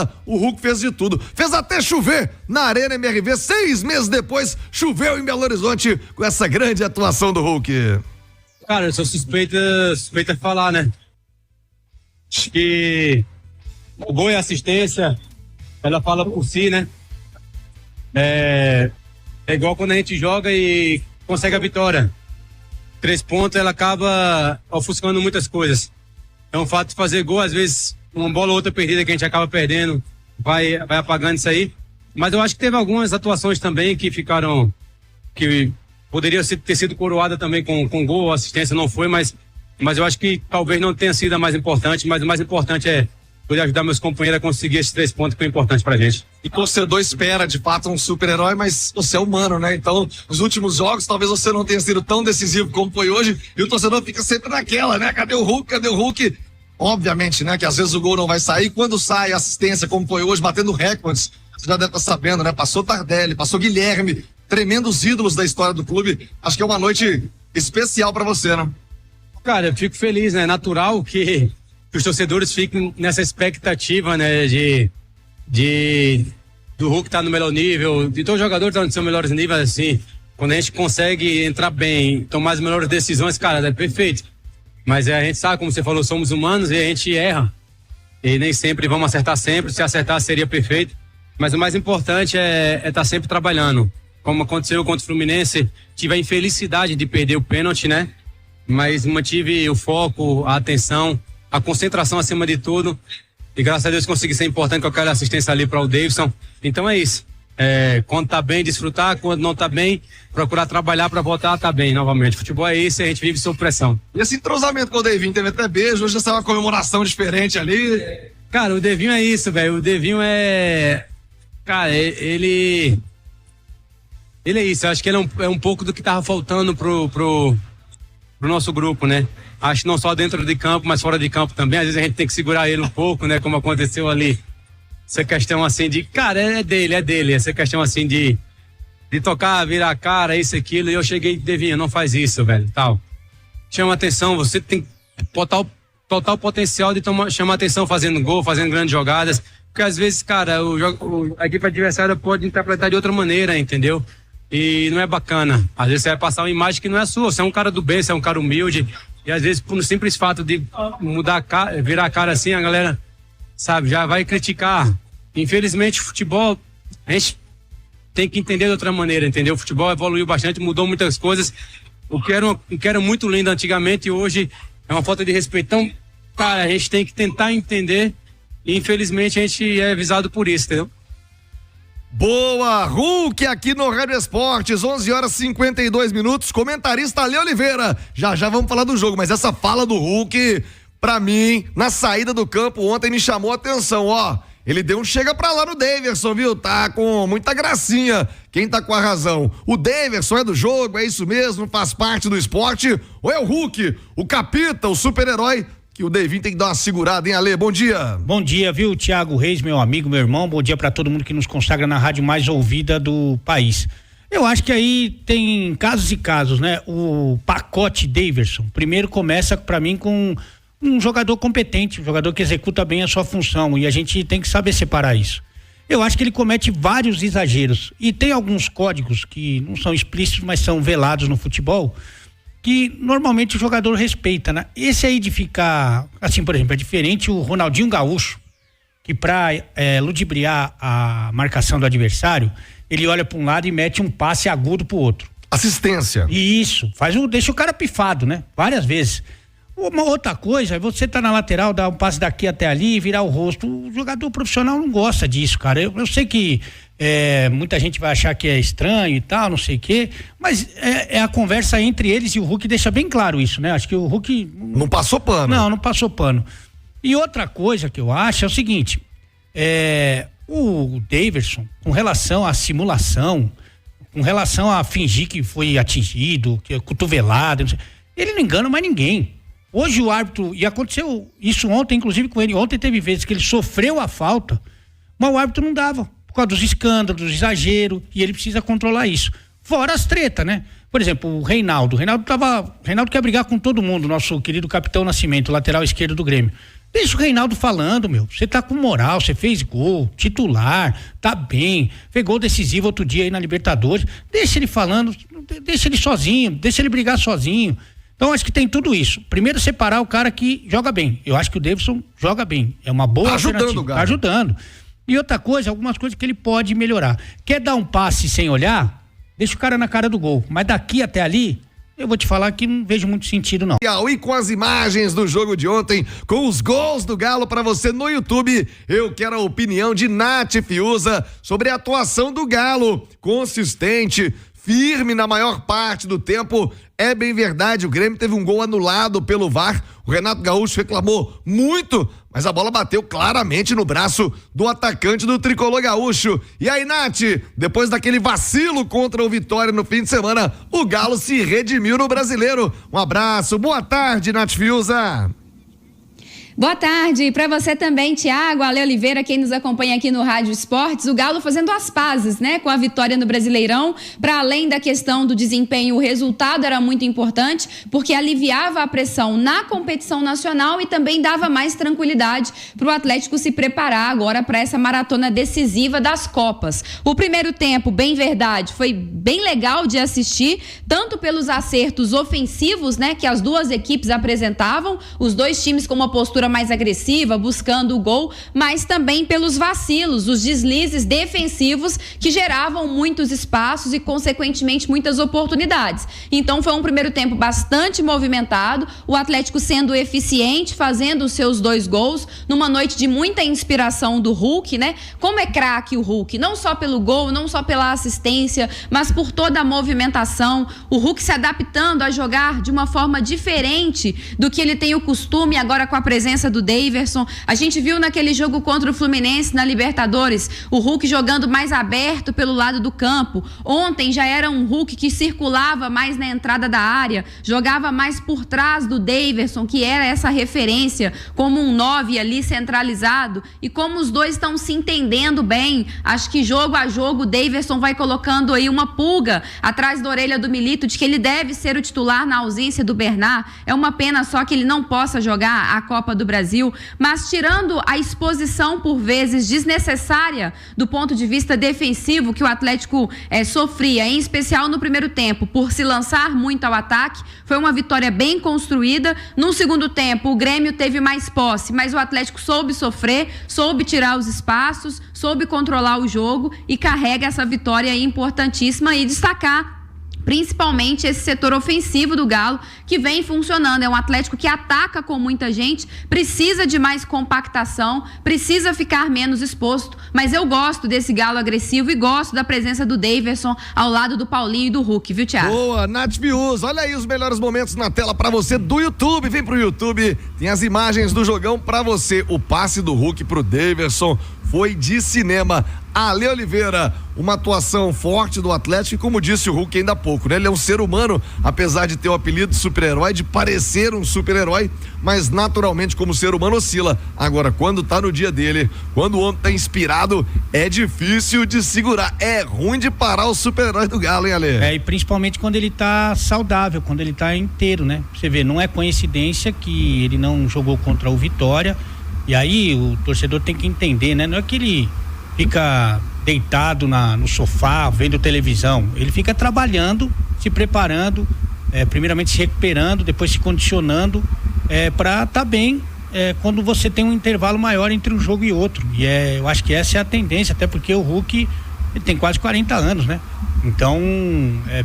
semana o Hulk fez de tudo. Fez até chover na Arena MRV. 6 meses depois, choveu em Belo Horizonte com essa grande atuação do Hulk. Cara, eu sou suspeita a falar, né? Acho que o gol e a assistência, ela fala por si, né? É igual quando a gente joga e consegue a vitória. 3 pontos, ela acaba ofuscando muitas coisas. Então o fato de fazer gol, às vezes, uma bola ou outra perdida que a gente acaba perdendo, vai apagando isso aí. Mas eu acho que teve algumas atuações também que ficaram, que poderiam ter sido coroada também com gol, assistência não foi, mas eu acho que talvez não tenha sido a mais importante, mas o mais importante é poder ajudar meus companheiros a conseguir esses 3 pontos que é importante pra gente. E o torcedor espera, de fato, um super-herói, mas você é humano, né? Então, nos últimos jogos, talvez você não tenha sido tão decisivo como foi hoje, e o torcedor fica sempre naquela, né? Cadê o Hulk? Cadê o Hulk? Obviamente, né? Que às vezes o gol não vai sair. Quando sai a assistência, como foi hoje, batendo recordes, você já deve estar sabendo, né? Passou Tardelli, passou Guilherme, tremendos ídolos da história do clube. Acho que é uma noite especial pra você, né? Cara, eu fico feliz, né? Natural que os torcedores fiquem nessa expectativa, né? Do Hulk estar no melhor nível, de todo jogador estar no seu melhor nível, assim. Quando a gente consegue entrar bem, tomar as melhores decisões, cara, é perfeito. Mas a gente sabe, como você falou, somos humanos e a gente erra. E nem sempre vamos acertar sempre. Se acertar seria perfeito. Mas o mais importante é estar sempre trabalhando. Como aconteceu contra o Fluminense, tive a infelicidade de perder o pênalti, né? Mas mantive o foco, a atenção, a concentração acima de tudo. E graças a Deus consegui ser importante com aquela assistência ali para o Davidson. Então é isso. Quando tá bem, desfrutar. Quando não tá bem, procurar trabalhar para voltar a tá bem novamente. Futebol é isso e a gente vive sob pressão. E esse entrosamento com o Devinho, teve até beijo, hoje já saiu uma comemoração diferente ali. Cara, o Devinho é isso, velho. O Devinho é... Cara, ele é isso. Eu acho que ele é um pouco do que tava faltando pro nosso grupo, né? Acho que não só dentro de campo, mas fora de campo também. Às vezes a gente tem que segurar ele um pouco, né? Como aconteceu ali. Essa questão assim de... Cara, é dele. Essa questão assim de tocar, virar a cara, isso, aquilo. E eu cheguei, Devinho, não faz isso, velho, tal. Chama atenção, você tem total potencial de chamar atenção fazendo gol, fazendo grandes jogadas. Porque às vezes, cara, a equipe adversária pode interpretar de outra maneira, entendeu? E não é bacana. Às vezes você vai passar uma imagem que não é sua. Você é um cara do bem, você é um cara humilde. E às vezes, por um simples fato de mudar a cara, virar a cara assim, a galera, sabe, já vai criticar. Infelizmente, o futebol, a gente tem que entender de outra maneira, entendeu? O futebol evoluiu bastante, mudou muitas coisas. O que era muito lindo antigamente, hoje é uma falta de respeito. Então, cara, a gente tem que tentar entender. E infelizmente a gente é avisado por isso, entendeu? Boa, Hulk aqui no Rádio Esportes, 11h52, comentarista Ale Oliveira. Já vamos falar do jogo, mas essa fala do Hulk, pra mim, na saída do campo ontem me chamou a atenção, ó. Ele deu um chega pra lá no Davidson, viu? Tá com muita gracinha. Quem tá com a razão? O Davidson é do jogo, é isso mesmo, faz parte do esporte? Ou é o Hulk, o capita, o super-herói? Que o Devinho tem que dar uma segurada, hein, Ale? Bom dia. Bom dia, viu, Thiago Reis, meu amigo, meu irmão. Bom dia pra todo mundo que nos consagra na rádio mais ouvida do país. Eu acho que aí tem casos e casos, né? O pacote Davidson, primeiro começa pra mim com um jogador competente, um jogador que executa bem a sua função, e a gente tem que saber separar isso. Eu acho que ele comete vários exageros, e tem alguns códigos que não são explícitos, mas são velados no futebol, que normalmente o jogador respeita, né? Esse aí de ficar, assim, por exemplo, é diferente o Ronaldinho Gaúcho, que pra ludibriar a marcação do adversário, ele olha para um lado e mete um passe agudo pro outro. Assistência. Isso, deixa o cara pifado, né? Várias vezes. Uma outra coisa é você tá na lateral, dar um passe daqui até ali, virar o rosto. O jogador profissional não gosta disso, cara. Eu sei que muita gente vai achar que é estranho e tal, não sei o quê, mas é a conversa entre eles, e o Hulk deixa bem claro isso, né? Acho que o Hulk... Não passou pano. Não passou pano. E outra coisa que eu acho é o seguinte, o Davidson, com relação à simulação, com relação a fingir que foi atingido, que é cotovelado, ele não engana mais ninguém. Hoje o árbitro, e aconteceu isso ontem, inclusive com ele, ontem teve vezes que ele sofreu a falta, mas o árbitro não dava, por causa dos escândalos, do exagero, e ele precisa controlar isso. Fora as tretas, né? Por exemplo, o Reinaldo quer brigar com todo mundo, nosso querido capitão Nascimento, lateral esquerdo do Grêmio. Deixa o Reinaldo falando, meu. Você tá com moral, você fez gol, titular, tá bem, fez gol decisivo outro dia aí na Libertadores. Deixa ele falando, deixa ele sozinho, deixa ele brigar sozinho. Então acho que tem tudo isso. Primeiro separar o cara que joga bem. Eu acho que o Davidson joga bem. É uma boa alternativa. Tá ajudando. E outra coisa, algumas coisas que ele pode melhorar. Quer dar um passe sem olhar? Deixa o cara na cara do gol. Mas daqui até ali, eu vou te falar que não vejo muito sentido, não. E com as imagens do jogo de ontem, com os gols do Galo pra você no YouTube, eu quero a opinião de Nath Fiuza sobre a atuação do Galo. Consistente, firme na maior parte do tempo. É bem verdade, o Grêmio teve um gol anulado pelo VAR. O Renato Gaúcho reclamou muito, mas a bola bateu claramente no braço do atacante do tricolor gaúcho. E aí, Nath, depois daquele vacilo contra o Vitória no fim de semana, o Galo se redimiu no Brasileiro. Um abraço, boa tarde, Nath Fiuza. Boa tarde, para você também, Thiago, Ale Oliveira, quem nos acompanha aqui no Rádio Esportes. O Galo fazendo as pazes, né, com a vitória no Brasileirão. Para além da questão do desempenho, o resultado era muito importante, porque aliviava a pressão na competição nacional e também dava mais tranquilidade para o Atlético se preparar agora para essa maratona decisiva das Copas. O primeiro tempo, bem verdade, foi bem legal de assistir, tanto pelos acertos ofensivos, né, que as duas equipes apresentavam, os dois times com uma postura mais agressiva, buscando o gol, mas também pelos vacilos, os deslizes defensivos que geravam muitos espaços e, consequentemente, muitas oportunidades. Então, foi um primeiro tempo bastante movimentado, o Atlético sendo eficiente, fazendo os seus 2 gols, numa noite de muita inspiração do Hulk, né? Como é craque o Hulk, não só pelo gol, não só pela assistência, mas por toda a movimentação, o Hulk se adaptando a jogar de uma forma diferente do que ele tem o costume agora com a presença do Daverson. A gente viu naquele jogo contra o Fluminense na Libertadores, o Hulk jogando mais aberto pelo lado do campo. Ontem já era um Hulk que circulava mais na entrada da área, jogava mais por trás do Daverson, que era essa referência como um 9 ali centralizado, e como os dois estão se entendendo bem, acho que jogo a jogo o Daverson vai colocando aí uma pulga atrás da orelha do Milito de que ele deve ser o titular na ausência do Bernard. É uma pena só que ele não possa jogar a Copa do Brasil, mas tirando a exposição por vezes desnecessária do ponto de vista defensivo que o Atlético sofria, em especial no primeiro tempo, por se lançar muito ao ataque, foi uma vitória bem construída. No segundo tempo, o Grêmio teve mais posse, mas o Atlético soube sofrer, soube tirar os espaços, soube controlar o jogo e carrega essa vitória importantíssima e destacar principalmente esse setor ofensivo do Galo, que vem funcionando. É um Atlético que ataca com muita gente, precisa de mais compactação, precisa ficar menos exposto, mas eu gosto desse Galo agressivo e gosto da presença do Daverson ao lado do Paulinho e do Hulk, viu, Thiago? Boa, Nath Fiuza, olha aí os melhores momentos na tela pra você do YouTube. Vem pro YouTube, tem as imagens do jogão pra você. O passe do Hulk pro Daverson foi de cinema. Ale Oliveira, uma atuação forte do Atlético e, como disse o Hulk ainda há pouco, né? Ele é um ser humano, apesar de ter o apelido de super-herói, de parecer um super-herói, mas naturalmente como ser humano oscila. Agora, quando tá no dia dele, quando o homem tá inspirado, é difícil de segurar, é ruim de parar o super-herói do Galo, hein, Ale? E principalmente quando ele tá saudável, quando ele tá inteiro, né? Você vê, não é coincidência que ele não jogou contra o Vitória, e aí o torcedor tem que entender, né? Não é que ele fica deitado no sofá, vendo televisão. Ele fica trabalhando, se preparando, primeiramente se recuperando, depois se condicionando para estar bem quando você tem um intervalo maior entre um jogo e outro. E eu acho que essa é a tendência, até porque o Hulk ele tem quase 40 anos, né? Então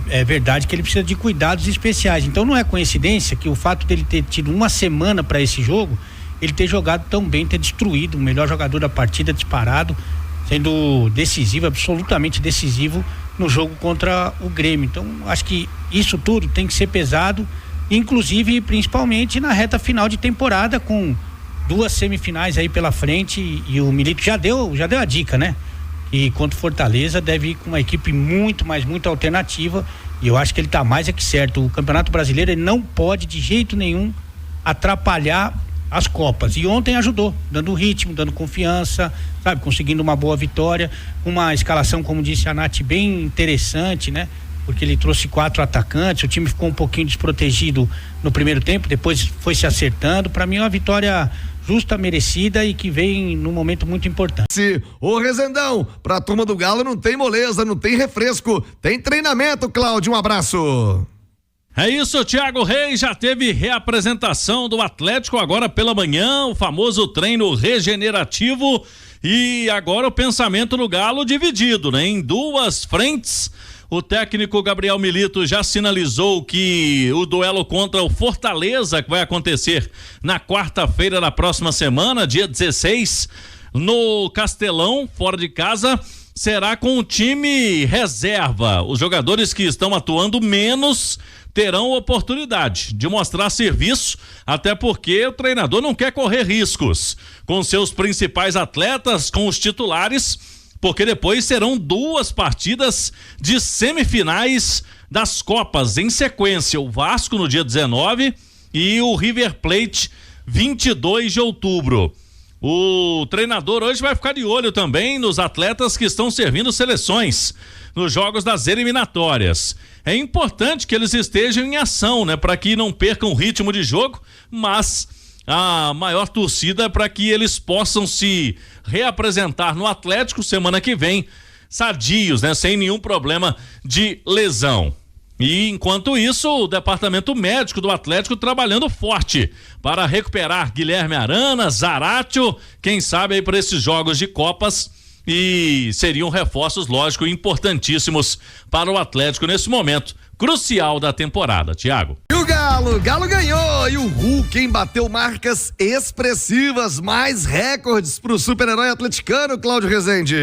é verdade que ele precisa de cuidados especiais. Então não é coincidência que o fato dele ter tido uma semana para esse jogo, ele ter jogado tão bem, ter destruído o melhor jogador da partida disparado, sendo decisivo, absolutamente decisivo no jogo contra o Grêmio. Então, acho que isso tudo tem que ser pesado, inclusive, principalmente na reta final de temporada, com 2 semifinais aí pela frente, e o Milito já deu a dica, né? E contra o Fortaleza deve ir com uma equipe muito alternativa, e eu acho que ele tá mais é que certo. O Campeonato Brasileiro ele não pode de jeito nenhum atrapalhar as Copas, e ontem ajudou, dando ritmo, dando confiança, sabe, conseguindo uma boa vitória, uma escalação, como disse a Nath, bem interessante, né, porque ele trouxe 4 atacantes, o time ficou um pouquinho desprotegido no primeiro tempo, depois foi se acertando. Para mim é uma vitória justa, merecida e que vem num momento muito importante. Ô Rezendão, pra turma do Galo não tem moleza, não tem refresco, tem treinamento, Cláudio, um abraço. É isso, Thiago Reis, já teve reapresentação do Atlético agora pela manhã, o famoso treino regenerativo, e agora o pensamento do Galo dividido, né? Em duas frentes. O técnico Gabriel Milito já sinalizou que o duelo contra o Fortaleza, que vai acontecer na quarta-feira da próxima semana, dia 16, no Castelão, fora de casa, será com o time reserva. Os jogadores que estão atuando menos terão oportunidade de mostrar serviço, até porque o treinador não quer correr riscos com seus principais atletas, com os titulares, porque depois serão 2 partidas de semifinais das Copas em sequência. O Vasco no dia 19 e o River Plate 22 de outubro. O treinador hoje vai ficar de olho também nos atletas que estão servindo seleções nos jogos das eliminatórias. É importante que eles estejam em ação, né, para que não percam o ritmo de jogo, mas a maior torcida é para que eles possam se reapresentar no Atlético semana que vem, sadios, né, sem nenhum problema de lesão. E enquanto isso, o departamento médico do Atlético trabalhando forte para recuperar Guilherme Arana, Zaratio, quem sabe aí para esses jogos de Copas, e seriam reforços, lógico, importantíssimos para o Atlético nesse momento crucial da temporada, Thiago. E o Galo ganhou, e o Hulk, hein, bateu marcas expressivas, mais recordes pro super-herói atleticano, Cláudio Rezende.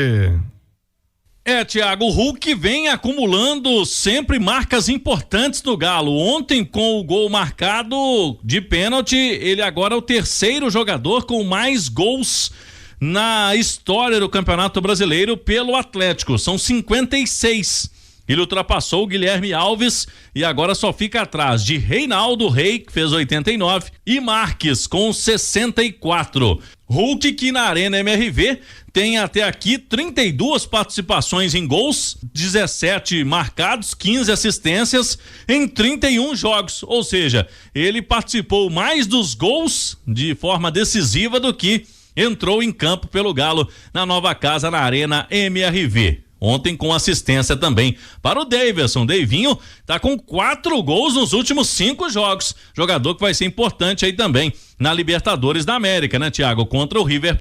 Thiago, o Hulk vem acumulando sempre marcas importantes do Galo. Ontem, com o gol marcado de pênalti, ele agora é o 3º jogador com mais gols na história do Campeonato Brasileiro pelo Atlético. São 56. Ele ultrapassou o Guilherme Alves e agora só fica atrás de Reinaldo Rei, que fez 89, e Marques com 64. Hulk, que na Arena MRV tem até aqui 32 participações em gols, 17 marcados, 15 assistências em 31 jogos. Ou seja, ele participou mais dos gols de forma decisiva do que entrou em campo pelo Galo na nova casa na Arena MRV. Ontem com assistência também para o Davidson. Deivinho tá com 4 gols nos últimos 5 jogos. Jogador que vai ser importante aí também na Libertadores da América, né, Thiago? Contra o River